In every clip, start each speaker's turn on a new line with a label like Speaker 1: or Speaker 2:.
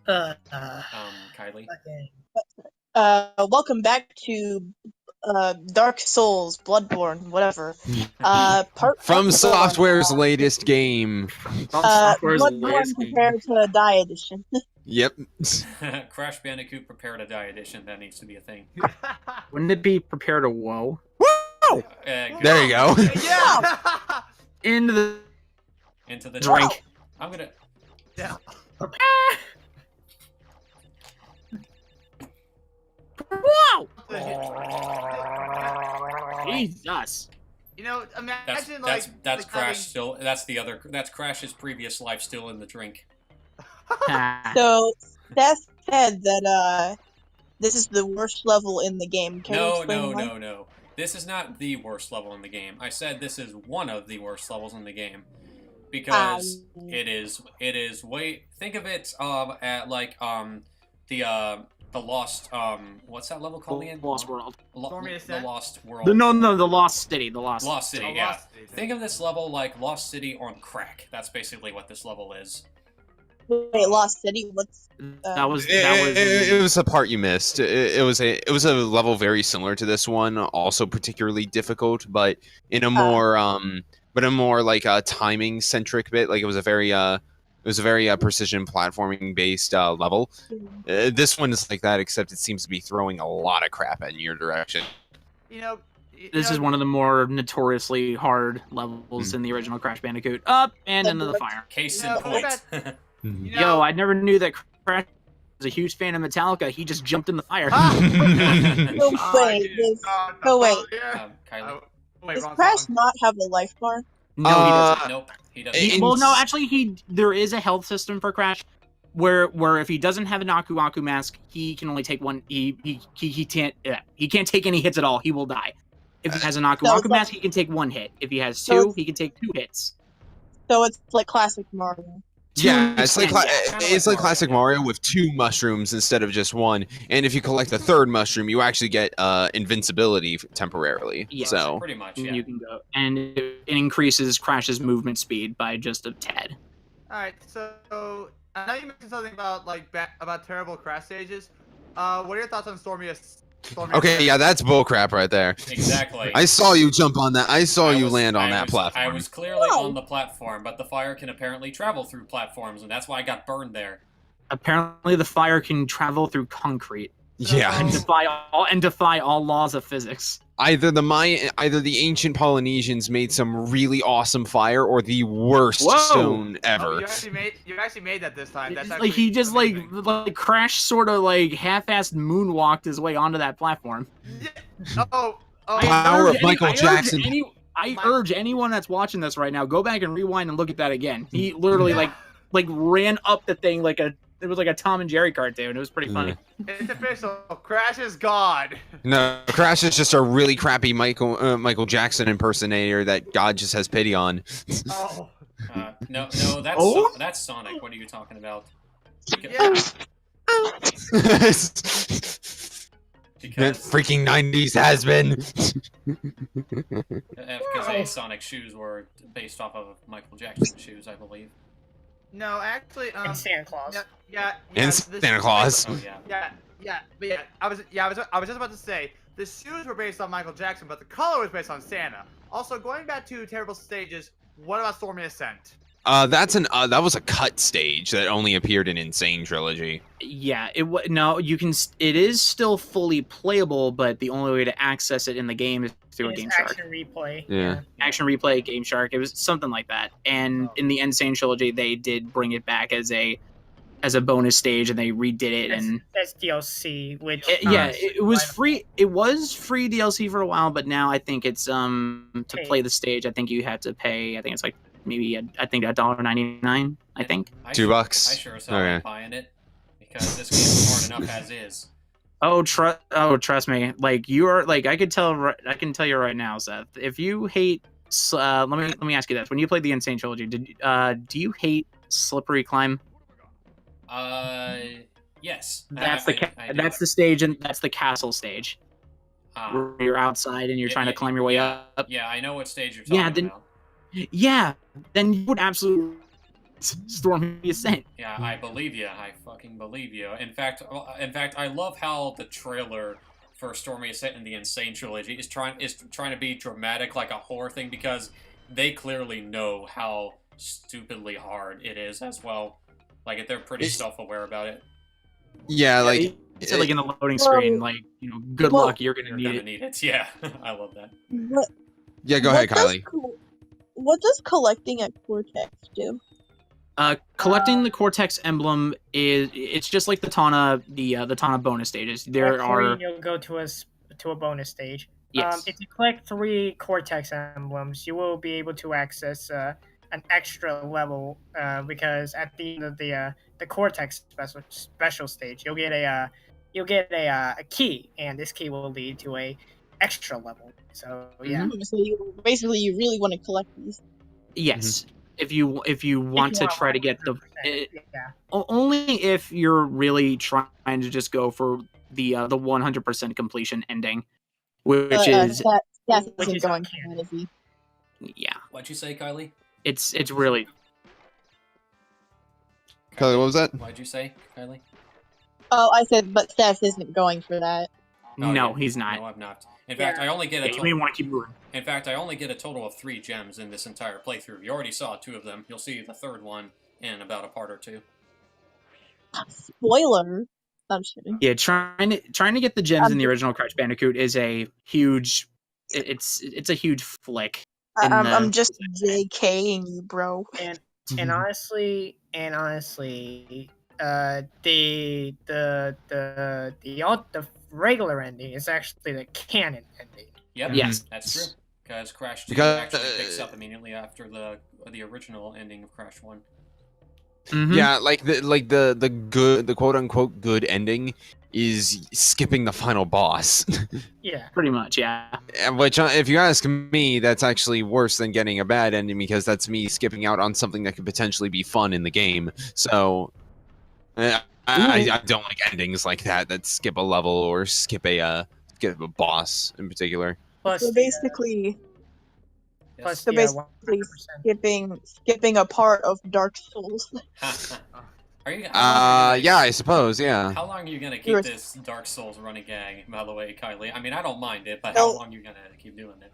Speaker 1: Kylee.
Speaker 2: Okay. Welcome back to Dark Souls, Bloodborne, whatever. Part
Speaker 3: From
Speaker 2: 4.
Speaker 3: Software's latest game.
Speaker 4: Software's
Speaker 2: Bloodborne
Speaker 4: latest game.
Speaker 2: Prepare to Die edition.
Speaker 3: Yep.
Speaker 1: Crash Bandicoot Prepare to Die edition. That needs to be a thing.
Speaker 4: Wouldn't it be Prepare to Whoa?
Speaker 3: Woo! There you go.
Speaker 5: Yeah.
Speaker 4: Into
Speaker 1: the
Speaker 4: drink.
Speaker 1: I'm gonna.
Speaker 5: Yeah.
Speaker 4: Whoa! Jesus.
Speaker 5: You know,
Speaker 1: That's
Speaker 5: imagine
Speaker 1: that's Crash still. That's Crash's previous life still in the drink.
Speaker 2: So Seth said that this is the worst level in the game. Can you explain why?
Speaker 1: No. This is not the worst level in the game. I said this is one of the worst levels in the game because it is way. Think of it at like the Lost what's that level called again?
Speaker 4: Lost World.
Speaker 1: The Lost World.
Speaker 4: The Lost City. The Lost
Speaker 1: City. Yeah. Lost City. Think of this level like Lost City on crack. That's basically what this level is.
Speaker 2: Wait, Lost City? What's
Speaker 3: It was a part you missed. It was a level very similar to this one, also particularly difficult, but in a more like timing centric bit. Like it was a very precision platforming based level. This one is like that, except it seems to be throwing a lot of crap in your direction.
Speaker 4: This is one of the more notoriously hard levels in the original Crash Bandicoot. Up and into the fire.
Speaker 1: Case in point.
Speaker 4: Yo, I never knew that Crash was a huge fan of Metallica. He just jumped in the fire.
Speaker 2: Wait.
Speaker 1: Kylee.
Speaker 2: Does Crash not have a life bar?
Speaker 4: No, he doesn't.
Speaker 1: Nope, he doesn't.
Speaker 4: Well, no, actually, there is a health system for Crash, where if he doesn't have an Aku Aku mask, he can only take one. He can't take any hits at all. He will die. If he has an Aku Aku mask, he can take one hit. If he has two, he can take 2 hits.
Speaker 2: So it's like classic Mario.
Speaker 3: Yeah, it's like classic Mario with 2 mushrooms instead of just 1. And if you collect the 3rd mushroom, you actually get invincibility temporarily.
Speaker 4: Yeah,
Speaker 3: so
Speaker 1: pretty much, yeah.
Speaker 4: You can go, and it increases Crash's movement speed by just a tad.
Speaker 5: All right, so I know you mentioned something about about terrible Crash stages. What are your thoughts on Stormy?
Speaker 3: Okay, yeah, that's bullcrap right there.
Speaker 1: Exactly.
Speaker 3: I saw you jump on that. I saw you land on that platform.
Speaker 1: I was clearly on the platform, but the fire can apparently travel through platforms, and that's why I got burned there.
Speaker 4: Apparently, the fire can travel through concrete.
Speaker 3: Yeah,
Speaker 4: and defy all laws of physics.
Speaker 3: Either the ancient Polynesians made some really awesome fire, or the worst stone ever.
Speaker 5: Oh, you actually made that this time. That's
Speaker 4: like he just amazing. like Crash sort of like half-assed moonwalked his way onto that platform.
Speaker 5: Yeah.
Speaker 3: Power of Michael Jackson.
Speaker 4: I urge anyone that's watching this right now, go back and rewind and look at that again. He literally like ran up the thing like it was like a Tom and Jerry cartoon. It was pretty funny.
Speaker 5: It's official. Crash is God.
Speaker 3: No, Crash is just a really crappy Michael Jackson impersonator that God just has pity on.
Speaker 1: No, that's Sonic. What are you talking about?
Speaker 3: That freaking 90s has been.
Speaker 1: Because Sonic shoes were based off of Michael Jackson shoes, I believe.
Speaker 5: No, actually,
Speaker 6: and Santa Claus.
Speaker 5: Yeah.
Speaker 3: And Santa Claus.
Speaker 1: Oh, yeah.
Speaker 5: Yeah. I was just about to say the shoes were based on Michael Jackson, but the color was based on Santa. Also, going back to terrible stages, what about Stormy Ascent?
Speaker 3: That was a cut stage that only appeared in Insane Trilogy.
Speaker 4: Yeah, it is still fully playable, but the only way to access it in the game is through a Game Shark.
Speaker 6: Action Replay.
Speaker 3: Yeah.
Speaker 4: Action Replay, Game Shark. It was something like that. And in the Insane Trilogy, they did bring it back as a bonus stage, and they redid it.
Speaker 6: That's DLC, which
Speaker 4: it was free. It was free DLC for a while, but now I think it's to play the stage. I think you have to pay. I think it's like maybe $1.99. I think
Speaker 3: $2.
Speaker 1: I sure as hell ain't buying it because this game is hard enough as is.
Speaker 4: Trust me. Like you are like I can tell you right now, Seth. If you hate, let me ask you this: when you played the Insane Trilogy, do you hate Slippery Climb?
Speaker 1: Yes.
Speaker 4: That's the stage, and that's the castle stage. Where you're outside and you're trying to climb your way up.
Speaker 1: Yeah, I know what stage you're talking about.
Speaker 4: Yeah, then you would absolutely Stormy Ascent.
Speaker 1: Yeah, I believe you. I fucking believe you. In fact, I love how the trailer for Stormy Ascent and the Insane trilogy is trying to be dramatic, like a horror thing, because they clearly know how stupidly hard it is as well. Like, they're pretty self-aware about it.
Speaker 3: Yeah, like
Speaker 4: It's like in the loading screen, like, good luck, you're gonna need it.
Speaker 1: Yeah, I love that.
Speaker 3: Yeah, go ahead, Kylie.
Speaker 2: What does collecting at Cortex do?
Speaker 4: Collecting the Cortex emblem it's just like the Tana bonus stages. There are
Speaker 6: you'll go to a bonus stage.
Speaker 4: Yes.
Speaker 6: If you collect 3 Cortex emblems, you will be able to access an extra level because at the end of the Cortex special stage, you'll get a key, and this key will lead to a extra level. So yeah.
Speaker 2: So you really want to collect these.
Speaker 4: Yes. If you want to try to get the
Speaker 6: yeah.
Speaker 4: Only if you're really trying to just go for the 100% completion ending, which is
Speaker 2: that isn't going for
Speaker 4: yeah.
Speaker 1: What'd you say, Kylie?
Speaker 4: It's really
Speaker 3: Kylie, what was that?
Speaker 1: What'd you say, Kylie?
Speaker 2: Oh, I said, but Steph isn't going for that.
Speaker 1: Oh,
Speaker 4: no,
Speaker 1: yeah.
Speaker 4: he's not.
Speaker 1: No, I'm not. In fact, I only get a
Speaker 4: you may want to keep moving.
Speaker 1: In fact, I only get a total of 3 gems in this entire playthrough. You already saw 2 of them. You'll see the 3rd one in about a part or 2.
Speaker 2: Spoiler. I'm just kidding.
Speaker 4: Yeah, trying to get the gems in the original Crash Bandicoot is a huge. It's a huge flick.
Speaker 2: I'm just JKing you, bro.
Speaker 6: And honestly, the regular ending is actually the canon ending.
Speaker 1: Yep.
Speaker 4: Yes,
Speaker 1: that's true. Because Crash 2
Speaker 3: Because-
Speaker 1: actually picks up immediately after the original ending of Crash 1.
Speaker 3: Yeah, like the quote unquote good ending is skipping the final boss.
Speaker 6: Yeah.
Speaker 4: Pretty much, yeah.
Speaker 3: Which, if you ask me, that's actually worse than getting a bad ending, because that's me skipping out on something that could potentially be fun in the game. So, I don't like endings like that skip a level or skip a boss in particular.
Speaker 6: Plus,
Speaker 2: So basically,
Speaker 6: plus
Speaker 2: so
Speaker 6: the,
Speaker 2: basically skipping a part of Dark Souls.
Speaker 1: Are you?
Speaker 3: Yeah, I suppose, yeah.
Speaker 1: How long are you gonna keep this Dark Souls running gag? By the way, Kylie. I mean, I don't mind it, but how long are you gonna keep doing it?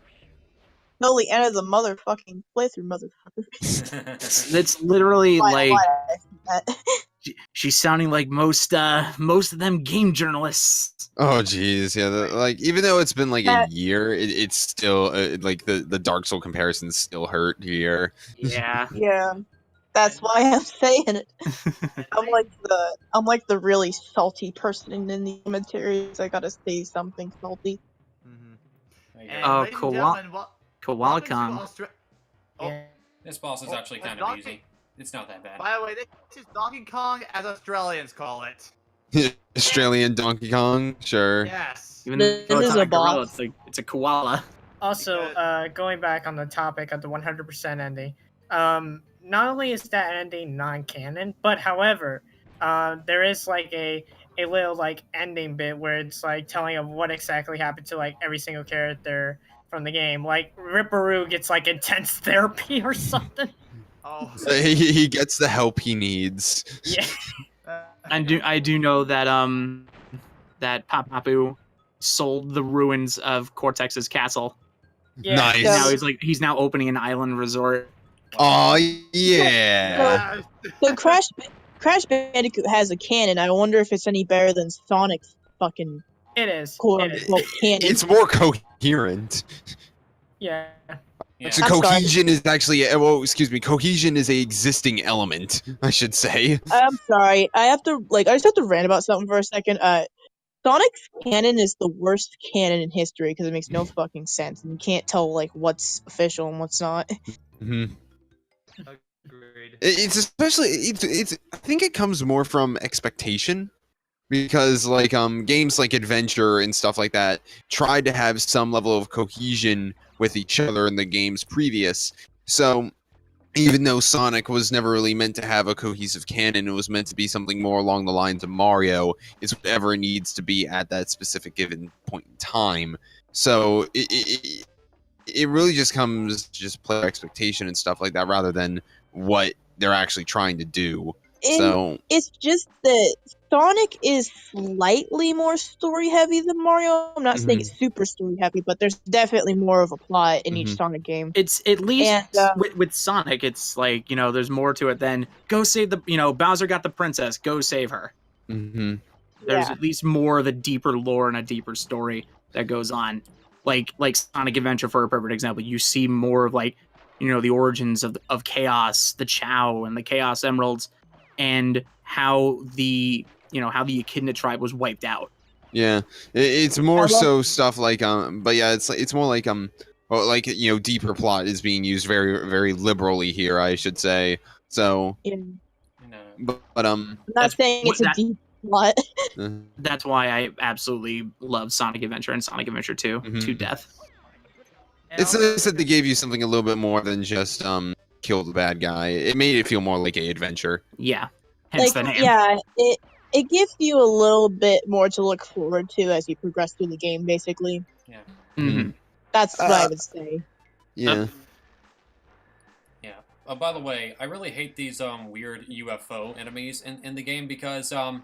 Speaker 2: No, the end of the motherfucking playthrough, motherfucker.
Speaker 4: That's literally
Speaker 2: Why
Speaker 4: she's sounding like most of them game journalists.
Speaker 3: Oh jeez, yeah. Like, even though it's been like a year, it's still like the Dark Soul comparisons still hurt here.
Speaker 4: Yeah.
Speaker 2: Yeah. That's why I'm saying it. I'm like the really salty person in the commentaries. I gotta say something salty.
Speaker 4: Oh, Koala Kong.
Speaker 1: This boss is actually kind of easy. It's not that bad.
Speaker 5: By the way, this is Donkey Kong as Australians call it.
Speaker 3: Australian Donkey Kong, sure.
Speaker 5: Yes.
Speaker 4: Even though
Speaker 2: This
Speaker 4: it's
Speaker 2: is
Speaker 4: not
Speaker 2: a
Speaker 4: a gorilla,
Speaker 2: boss.
Speaker 4: it's a koala.
Speaker 6: Also, going back on the topic of the 100% ending, not only is that ending non-canon, but however, there is like a little like ending bit where it's like telling of what exactly happened to like every single character from the game. Like Ripperoo gets like intense therapy or something.
Speaker 5: Oh.
Speaker 3: He gets the help he needs.
Speaker 6: Yeah.
Speaker 4: I do know that that Papapu sold the ruins of Cortex's castle.
Speaker 6: Yeah.
Speaker 3: Nice.
Speaker 4: Now he's now opening an island resort.
Speaker 3: Oh yeah.
Speaker 2: So Crash Bandicoot has a canon. I wonder if it's any better than Sonic's fucking
Speaker 6: It is.
Speaker 2: quote
Speaker 6: It is.
Speaker 2: unquote canon.
Speaker 3: It's more coherent.
Speaker 6: Yeah.
Speaker 1: Yeah.
Speaker 3: So
Speaker 2: I'm sorry.
Speaker 3: cohesion is actually, cohesion is a existing element, I should say.
Speaker 2: I'm sorry. I just have to rant about something for a second. Sonic's canon is the worst canon in history because it makes no fucking sense, and you can't tell like what's official and what's not.
Speaker 3: Mm-hmm.
Speaker 5: Agreed.
Speaker 3: It's especially it's I think it comes more from expectation, because like games like Adventure and stuff like that tried to have some level of cohesion with each other in the games previous. So even though Sonic was never really meant to have a cohesive canon, it was meant to be something more along the lines of Mario. It's whatever it needs to be at that specific given point in time. So it really just comes to just player expectation and stuff like that, rather than what they're actually trying to do.
Speaker 2: And
Speaker 3: So
Speaker 2: it's just that Sonic is slightly more story heavy than Mario. I'm not saying it's super story heavy, but there's definitely more of a plot in each Sonic game.
Speaker 4: It's at least
Speaker 2: And,
Speaker 4: with Sonic, it's like, there's more to it than go save the, Bowser got the princess, go save her. There's at least more of a deeper lore and a deeper story that goes on. Like Sonic Adventure, for a perfect example, you see more of like, the origins of Chaos, the Chow, and the Chaos Emeralds, and how the Echidna tribe was wiped out.
Speaker 3: Yeah, it's more so stuff like but yeah, it's more like well, like deeper plot is being used very very liberally here, I should say. So, but
Speaker 2: I'm not saying it's a deep plot.
Speaker 4: That's why I absolutely love Sonic Adventure and Sonic Adventure 2 to death.
Speaker 3: It's nice that they gave you something a little bit more than just kill the bad guy. It made it feel more like an adventure.
Speaker 4: Yeah. Hence the name.
Speaker 2: Yeah, it gives you a little bit more to look forward to as you progress through the game, basically.
Speaker 1: Yeah.
Speaker 2: That's what I would say.
Speaker 3: Yeah.
Speaker 1: Yeah. By the way, I really hate these weird UFO enemies in the game because I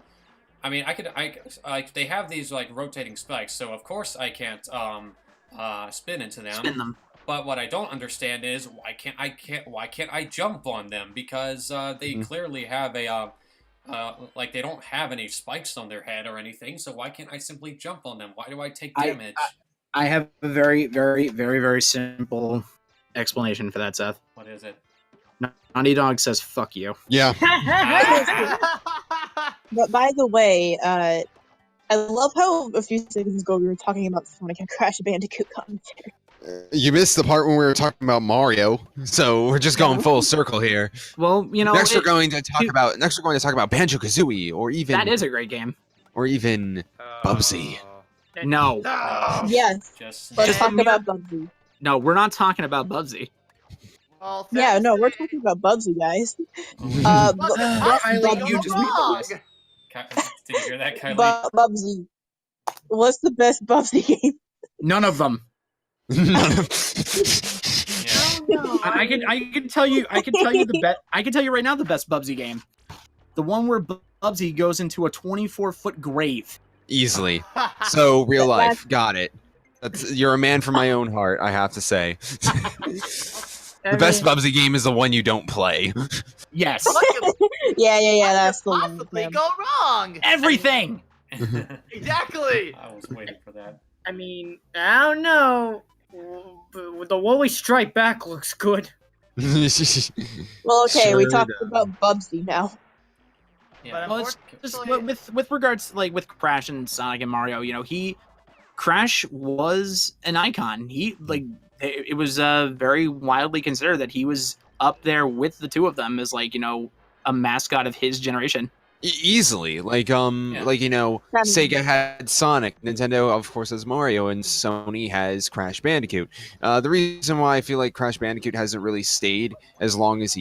Speaker 1: mean they have these like rotating spikes, so of course I can't spin into them.
Speaker 4: Spin them.
Speaker 1: But what I don't understand is why can't I jump on them? Because they clearly have a like they don't have any spikes on their head or anything. So why can't I simply jump on them? Why do I take damage?
Speaker 4: I have a very, very, very, very simple explanation for that, Seth.
Speaker 1: What is it?
Speaker 4: Naughty Dog says "fuck you."
Speaker 3: Yeah.
Speaker 2: But by the way, I love how a few seconds ago we were talking about Sonic and Crash Bandicoot commentary.
Speaker 3: You missed the part when we were talking about Mario, so we're just going full circle here.
Speaker 4: Well,
Speaker 3: next we're going to talk about Banjo-Kazooie, or even
Speaker 4: that is a great game,
Speaker 3: or even Bubsy.
Speaker 4: No.
Speaker 2: Yes. Let's talk about Bubsy.
Speaker 4: No, we're not talking about Bubsy.
Speaker 2: Yeah, no, we're talking about Bubsy, guys.
Speaker 5: Kylee, you just wrong.
Speaker 1: Did you hear that, Kylee?
Speaker 2: Bubsy. What's the best Bubsy game?
Speaker 4: None of them. I can tell you the best. I can tell you right now the best Bubsy game, the one where Bubsy goes into a 24-foot grave.
Speaker 3: Easily. So real life. Got it. You're a man from my own heart, I have to say. The best Bubsy game is the one you don't play.
Speaker 4: Yes.
Speaker 2: Yeah. That's the
Speaker 5: one. Possibly go wrong.
Speaker 4: Everything.
Speaker 5: Exactly.
Speaker 1: I was waiting for that.
Speaker 6: I mean, I don't know. The Woolly Strike Back looks good.
Speaker 2: Well, okay, we talked about Bubsy now.
Speaker 1: Yeah.
Speaker 4: Well, it's just with regards like with Crash and Sonic and Mario, Crash was an icon. It was very widely considered that he was up there with the two of them as a mascot of his generation.
Speaker 3: Easily, Sega had Sonic, Nintendo of course has Mario, and Sony has Crash Bandicoot. The reason why I feel like Crash Bandicoot hasn't really stayed as long as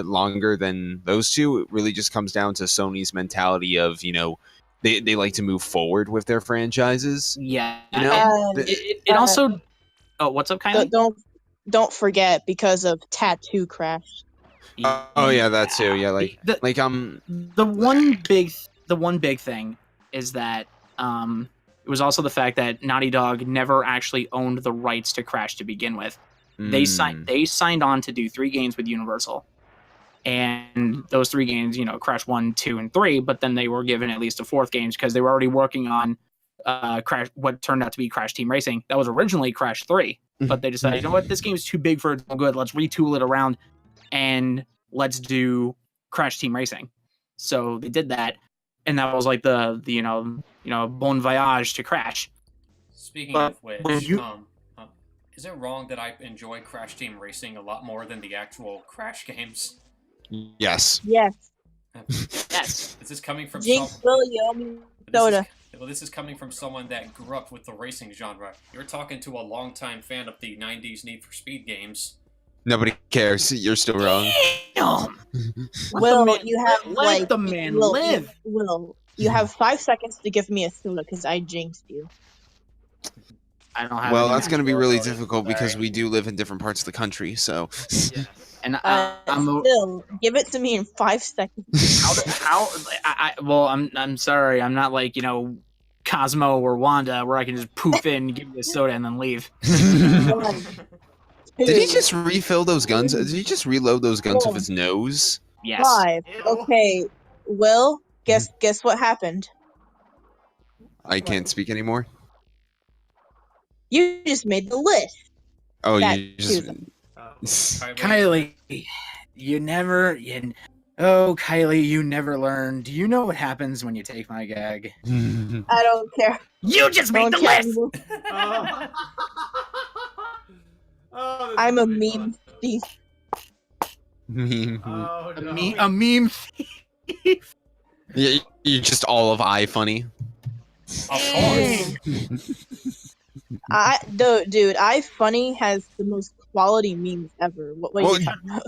Speaker 3: longer than those two, it really just comes down to Sony's mentality of they like to move forward with their franchises.
Speaker 4: Yeah, it also. Oh, what's up, Kylie?
Speaker 2: Don't forget because of Tattoo Crash.
Speaker 3: Oh yeah, that too. Yeah,
Speaker 4: the one big thing is that it was also the fact that Naughty Dog never actually owned the rights to Crash to begin with. They signed on to do 3 games with Universal, and those 3 games, Crash 1, 2, and 3. But then they were given at least a 4th game because they were already working on Crash, what turned out to be Crash Team Racing. That was originally Crash 3, but they decided, this game is too big for its own good. Let's retool it around. And let's do Crash Team Racing. So they did that, and that was like the bon voyage to Crash.
Speaker 1: Speaking of which, is it wrong that I enjoy Crash Team Racing a lot more than the actual Crash games?
Speaker 3: Yes.
Speaker 2: Yes.
Speaker 4: Yes.
Speaker 1: Is this coming from this is coming from someone that grew up with the racing genre. You're talking to a longtime fan of the 90s Need for Speed games.
Speaker 3: Nobody cares. You're still wrong.
Speaker 4: Damn.
Speaker 2: Will, you have
Speaker 4: let the man live.
Speaker 2: Will, you have 5 seconds to give me a soda because I jinxed you.
Speaker 4: I don't have.
Speaker 3: Well, that's going to be really difficult because we do live in different parts of the country. So.
Speaker 5: Yes.
Speaker 4: And I'm
Speaker 2: Still, give it to me in 5 seconds.
Speaker 4: I'm sorry, I'm not like Cosmo or Wanda where I can just poof in, give you a soda, and then leave.
Speaker 2: One,
Speaker 3: Did he
Speaker 2: two,
Speaker 3: just refill those guns? Did he just reload those guns with his nose?
Speaker 4: Yes.
Speaker 2: 5.
Speaker 5: Ew.
Speaker 2: Okay, Will, guess what happened?
Speaker 3: I can't speak anymore.
Speaker 2: You just made the list.
Speaker 3: Oh,
Speaker 2: That
Speaker 3: you just.
Speaker 4: Kylee, Kylie, you never learn. Do you know what happens when you take my gag?
Speaker 2: I don't care.
Speaker 4: You just made
Speaker 2: Don't
Speaker 4: the
Speaker 2: care.
Speaker 4: list.
Speaker 5: Oh, this
Speaker 2: I'm
Speaker 5: is
Speaker 2: a
Speaker 5: gonna be
Speaker 2: meme
Speaker 5: fun.
Speaker 2: thief.
Speaker 5: Oh, no.
Speaker 4: A meme thief.
Speaker 3: Yeah, you're just all of funny.
Speaker 1: Of course.
Speaker 2: Dude, funny has the most quality memes ever. What are you talking about?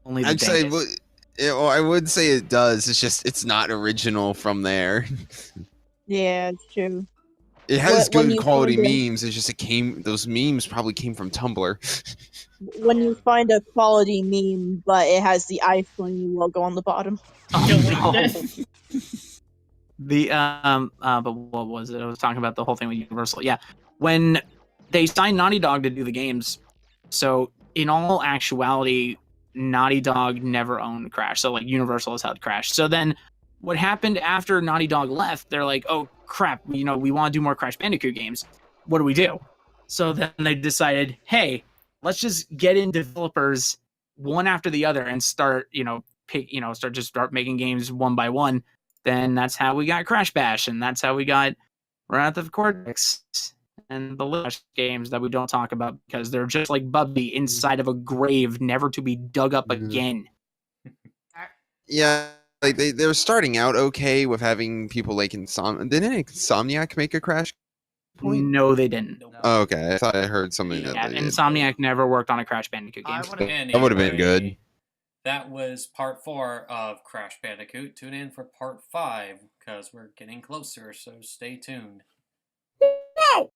Speaker 4: Only the
Speaker 3: I'd say,
Speaker 4: dankest.
Speaker 3: I would say it does. It's just it's not original from there.
Speaker 2: Yeah, it's true.
Speaker 3: It has
Speaker 2: When
Speaker 3: good
Speaker 2: you
Speaker 3: quality
Speaker 2: find a-
Speaker 3: memes. It's just those memes probably came from Tumblr.
Speaker 2: When you find a quality meme, but it has the iPhone logo on the bottom.
Speaker 4: But what was it? I was talking about the whole thing with Universal. Yeah, when they signed Naughty Dog to do the games, so in all actuality, Naughty Dog never owned Crash. So like Universal has held Crash. So then, what happened after Naughty Dog left? They're like, oh crap, we want to do more Crash Bandicoot games. What do we do? So then they decided, hey, let's just get in developers one after the other and start start making games one by one. Then that's how we got Crash Bash, and that's how we got Wrath of Cortex and the Lash games that we don't talk about because they're just like Bubby inside of a grave, never to be dug up again.
Speaker 3: Yeah, like they're starting out okay with having people like Didn't Insomniac make a Crash point?
Speaker 4: No, they didn't.
Speaker 3: Oh, okay, I thought I heard something that
Speaker 4: Yeah,
Speaker 3: they did.
Speaker 4: Insomniac never worked on a Crash Bandicoot game.
Speaker 3: That would have been good.
Speaker 1: That was part 4 of Crash Bandicoot. Tune in for part 5 because we're getting closer, so stay tuned.